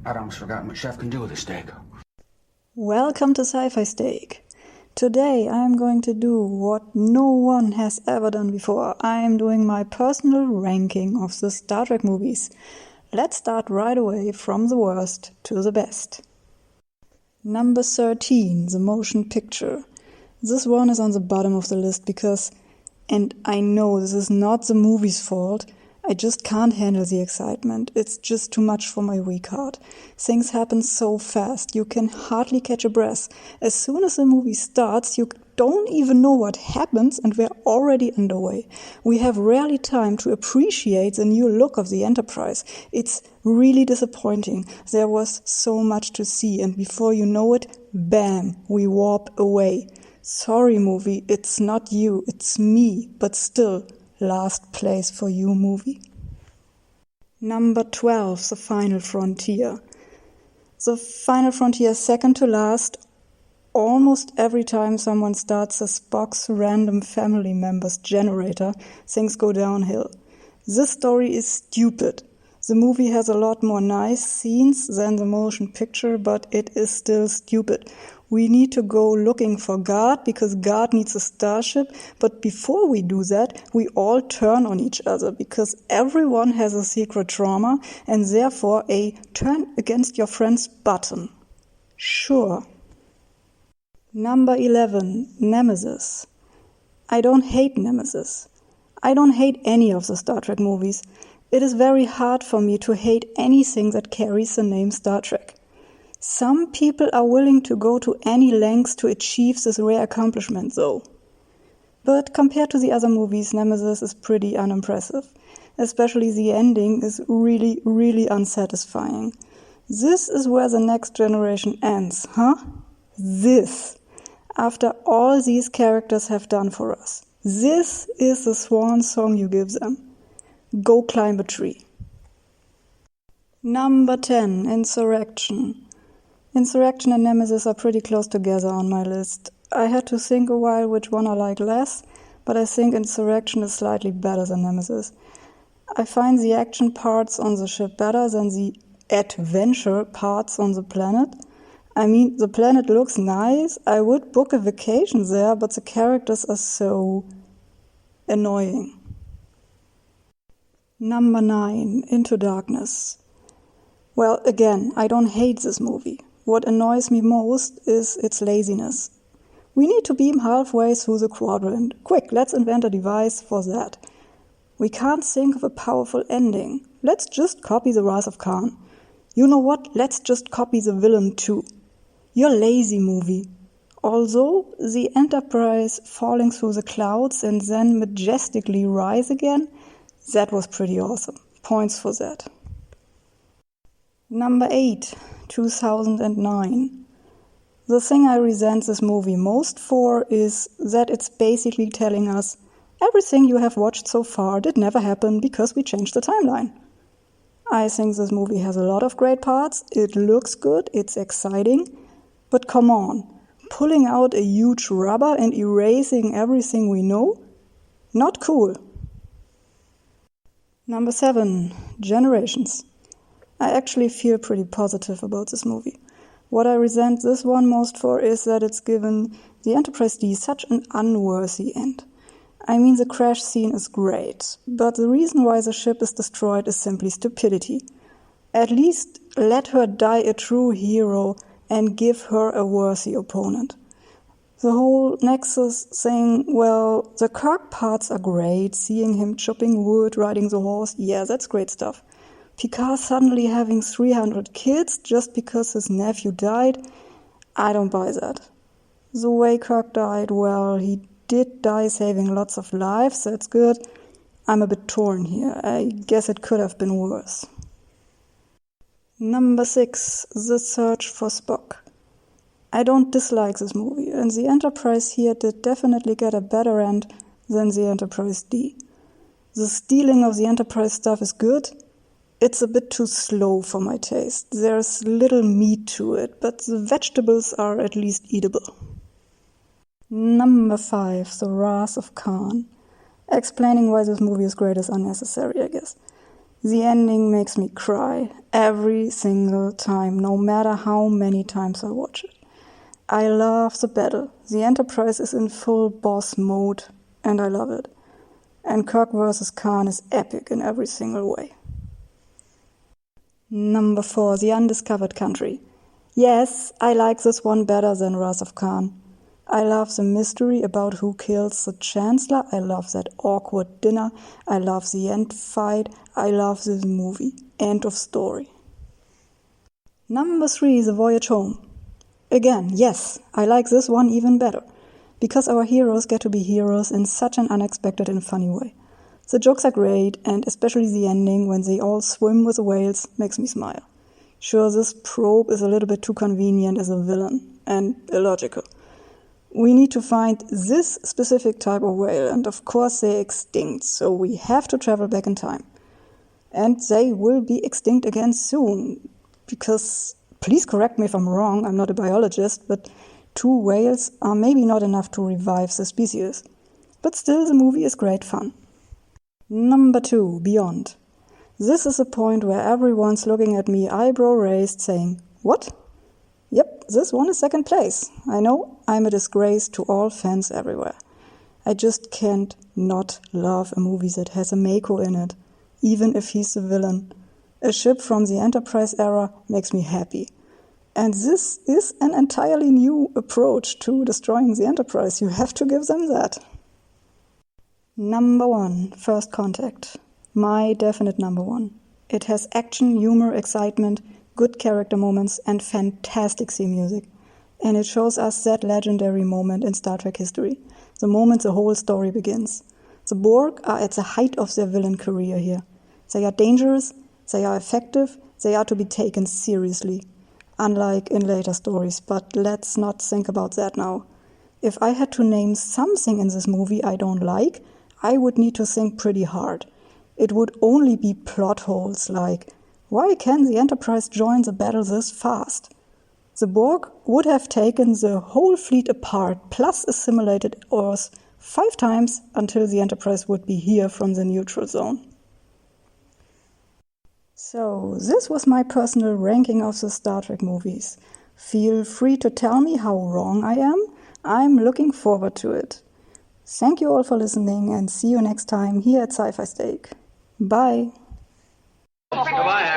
I'd almost forgotten what chef can do with a steak. Welcome to Sci-Fi Steak. Today I am going to do what no one has ever done before. I am doing my personal ranking of the Star Trek movies. Let's start right away from the worst to the best. Number 13, the motion picture. This one is on the bottom of the list because, and I know this is not the movie's fault, I just can't handle the excitement. It's just too much for my weak heart. Things happen so fast, you can hardly catch a breath. As soon as the movie starts, you don't even know what happens and we're already underway. We have rarely time to appreciate the new look of the Enterprise. It's really disappointing. There was so much to see and before you know it, bam, we warp away. Sorry movie, it's not you, it's me, but still, last place for you movie. Number 12, The Final Frontier. The Final Frontier, second to last. Almost every time someone starts a Spock's random family members generator, things go downhill. This story is stupid. The movie has a lot more nice scenes than the motion picture, but it is still stupid. We need to go looking for God because God needs a starship, but before we do that, we all turn on each other because everyone has a secret trauma and therefore a turn against your friends button. Sure. Number 11, Nemesis. I don't hate Nemesis. I don't hate any of the Star Trek movies. It is very hard for me to hate anything that carries the name Star Trek. Some people are willing to go to any lengths to achieve this rare accomplishment, though. But compared to the other movies, Nemesis is pretty unimpressive. Especially the ending is really, really unsatisfying. This is where the next generation ends, huh? This. After all these characters have done for us. This is the swan song you give them. Go climb a tree. Number 10, Insurrection. Insurrection and Nemesis are pretty close together on my list. I had to think a while which one I like less, but I think Insurrection is slightly better than Nemesis. I find the action parts on the ship better than the adventure parts on the planet. I mean, the planet looks nice, I would book a vacation there, but the characters are so annoying. Number 9, Into Darkness. Well, again, I don't hate this movie. What annoys me most is its laziness. We need to beam halfway through the quadrant. Quick, let's invent a device for that. We can't think of a powerful ending. Let's just copy the Wrath of Khan. You know what? Let's just copy the villain too. You're lazy, movie. Although the Enterprise falling through the clouds and then majestically rise again, that was pretty awesome. Points for that. Number 8, 2009. The thing I resent this movie most for is that it's basically telling us everything you have watched so far did never happen because we changed the timeline. I think this movie has a lot of great parts, it looks good, it's exciting, but come on, pulling out a huge rubber and erasing everything we know? Not cool. Number 7, Generations. I actually feel pretty positive about this movie. What I resent this one most for is that it's given the Enterprise D such an unworthy end. I mean, the crash scene is great, but the reason why the ship is destroyed is simply stupidity. At least let her die a true hero and give her a worthy opponent. The whole Nexus thing, well, the Kirk parts are great, seeing him chopping wood, riding the horse, yeah, that's great stuff. Picard suddenly having 300 kids just because his nephew died? I don't buy that. The way Kirk died, well, he did die saving lots of lives, that's good. I'm a bit torn here. I guess it could have been worse. Number 6, The Search for Spock. I don't dislike this movie, and the Enterprise here did definitely get a better end than the Enterprise D. The stealing of the Enterprise stuff is good. It's a bit too slow for my taste. There's little meat to it, but the vegetables are at least eatable. Number 5, The Wrath of Khan. Explaining why this movie is great is unnecessary, I guess. The ending makes me cry every single time, no matter how many times I watch it. I love the battle. The Enterprise is in full boss mode, and I love it. And Kirk vs. Khan is epic in every single way. Number 4, The Undiscovered Country. Yes, I like this one better than Wrath of Khan. I love the mystery about who kills the Chancellor. I love that awkward dinner. I love the end fight. I love this movie. End of story. Number 3, The Voyage Home. Again, yes, I like this one even better. Because our heroes get to be heroes in such an unexpected and funny way. The jokes are great, and especially the ending when they all swim with the whales makes me smile. Sure, this probe is a little bit too convenient as a villain, and illogical. We need to find this specific type of whale, and of course they're extinct, so we have to travel back in time. And they will be extinct again soon, because, please correct me if I'm wrong, I'm not a biologist, but 2 whales are maybe not enough to revive the species. But still, the movie is great fun. Number 2, Beyond. This is the point where everyone's looking at me eyebrow raised saying, "What?" Yep, this one is second place. I know, I'm a disgrace to all fans everywhere. I just can't not love a movie that has a Mako in it, even if he's the villain. A ship from the Enterprise era makes me happy. And this is an entirely new approach to destroying the Enterprise. You have to give them that. Number 1, First Contact. My definite number 1. It has action, humor, excitement, good character moments, and fantastic theme music. And it shows us that legendary moment in Star Trek history, the moment the whole story begins. The Borg are at the height of their villain career here. They are dangerous, they are effective, they are to be taken seriously. Unlike in later stories, but let's not think about that now. If I had to name something in this movie I don't like, I would need to think pretty hard. It would only be plot holes like, why can the Enterprise join the battle this fast? The Borg would have taken the whole fleet apart plus assimilated Earth 5 times until the Enterprise would be here from the neutral zone. So, this was my personal ranking of the Star Trek movies. Feel free to tell me how wrong I am. I'm looking forward to it. Thank you all for listening and see you next time here at Sci-Fi Steak. Bye! Goodbye,